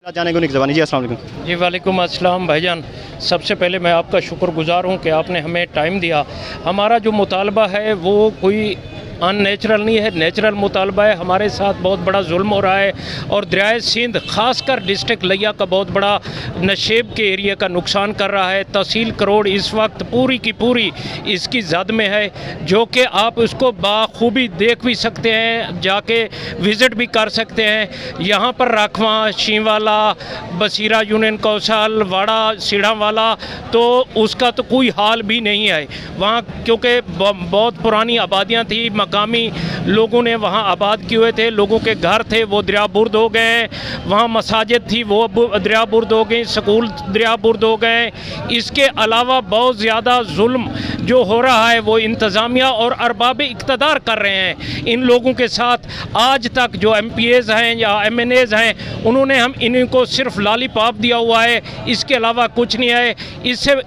जाने को नहीं ज़बानी जी। अस्सलाम वालेकुम जी वालेकुम अस्सलाम भाईजान। सबसे पहले मैं आपका शुक्रगुज़ार हूँ कि आपने हमें टाइम दिया। हमारा जो मुतालबा है वो कोई अननेचुरल नहीं है, नेचुरल मुतालबा है। हमारे साथ बहुत बड़ा जुल्म हो रहा है और दरियाए सिंध ख़ासकर डिस्ट्रिक्ट लिया का बहुत बड़ा नशेब के एरिया का नुकसान कर रहा है। तहसील करोड़ इस वक्त पूरी की पूरी इसकी जद में है, जो कि आप उसको बाखूबी देख भी सकते हैं, जाके विज़िट भी कर सकते हैं। यहाँ पर राखवा, शीवाला, बसीरा, यूनियन कौशल, वाड़ा, सीढ़ावाला, तो उसका तो कोई हाल भी नहीं है वहाँ, क्योंकि बहुत पुरानी आबादियाँ थी, मकामी लोगों ने वहाँ आबाद किए हुए थे, लोगों के घर थे वो दरियाबुर्द हो गए, वहाँ मसाजिद थी वो दरियाबुर्द हो गई, स्कूल दरियाबुर्द हो गए। इसके अलावा बहुत ज़्यादा जुल्म जो हो रहा है वो इंतज़ामिया और अरबाब इक़्तिदार कर रहे हैं इन लोगों के साथ। आज तक जो MPAs हैं या MNAs हैं उन्होंने हम इनको सिर्फ लॉलीपॉप दिया हुआ है, इसके अलावा कुछ नहीं है।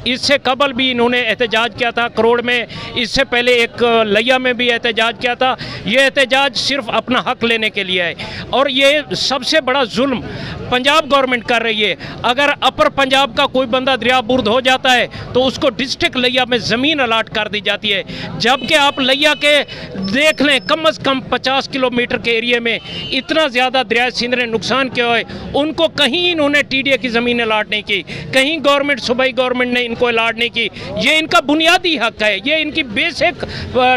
इससे कबल भी इन्होंने एहतजाज किया था करोड़ में, इससे पहले एक लिया में भी एहतजाज किया था। ये एहतजाज सिर्फ अपना हक लेने के लिए है और ये सबसे बड़ा जुल्म पंजाब गवर्नमेंट कर रही है। अगर अपर पंजाब का कोई बंदा दरियाबुर्द हो जाता है तो उसको डिस्ट्रिक्ट लिया में ज़मीन अलाट कर दी जाती है, जबकि आप लिया के देख लें कम अज़ कम 50 किलोमीटर के एरिए में इतना ज़्यादा दरिया सिंध ने नुकसान किया है, उनको कहीं इन्होंने TDA की ज़मीन अलाट नहीं की, कहीं गवर्नमेंट सूबाई गवर्नमेंट ने इनको अलाट नहीं की। ये इनका बुनियादी हक है, ये इनकी बेसिक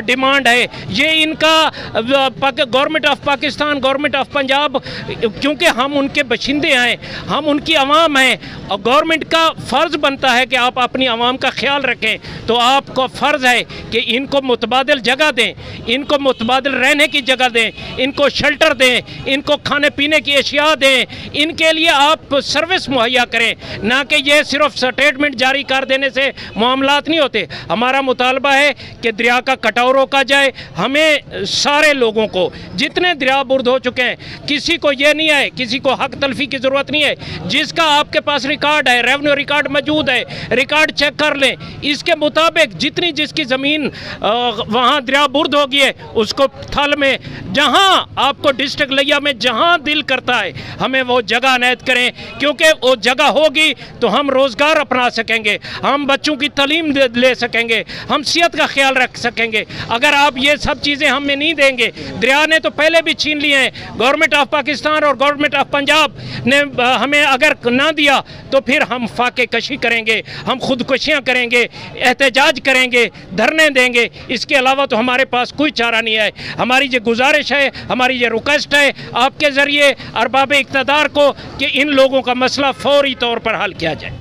डिमांड है, ये इनका government of Pakistan, government of Punjab, क्योंकि हम उनके बशिंदे हैं, हम उनकी आवाम हैं और गवर्नमेंट का फ़र्ज़ बनता है कि आप अपनी आवाम का ख्याल रखें। तो आपका फ़र्ज़ है कि इनको मुतबादिल जगह दें, इनको मुतबादिल रहने की जगह दें, इनको शेल्टर दें, इनको खाने पीने की अशिया दें, इनके लिए आप सर्विस मुहैया करें, ना कि ये सिर्फ स्टेटमेंट जारी कर देने से मामलात नहीं होते। हमारा मुतालबा है कि दरिया का कटाव रोका जाए। हमें सारे लोगों को जितने दरियाबुर्द हो चुके हैं, किसी को ये नहीं है, किसी को हक तलफी की ज़रूरत नहीं है। जिसका आपके पास रिकॉर्ड है, रेवेन्यू रिकॉर्ड मौजूद है, रिकॉर्ड चेक कर लें। इसके मुताबिक जितनी जिसकी ज़मीन वहाँ दरियाबुर्द होगी है उसको थल में, जहाँ आपको डिस्ट्रिक्ट लिया में जहाँ दिल करता है हमें वो जगह अनायत करें, क्योंकि वो जगह होगी तो हम रोज़गार अपना सकेंगे, हम बच्चों की तालीम ले सकेंगे, हम सेहत का ख्याल रख सकेंगे। अगर आप ये सब चीज़ें हमें नहीं देंगे, दरिया ने तो पहले भी छीन लिए हैं, गवर्नमेंट ऑफ पाकिस्तान और गवर्नमेंट ऑफ पंजाब ने हमें अगर ना दिया तो फिर हम फाके कशी करेंगे, हम खुदकुशियाँ करेंगे, एहतजाज करेंगे, धरने देंगे। इसके अलावा तो हमारे पास कोई चारा नहीं है। हमारी ये गुजारिश है, हमारी ये रिक्वेस्ट है आपके ज़रिए अरबाब इक़्तिदार को कि इन लोगों का मसला फौरी तौर पर हल किया जाए।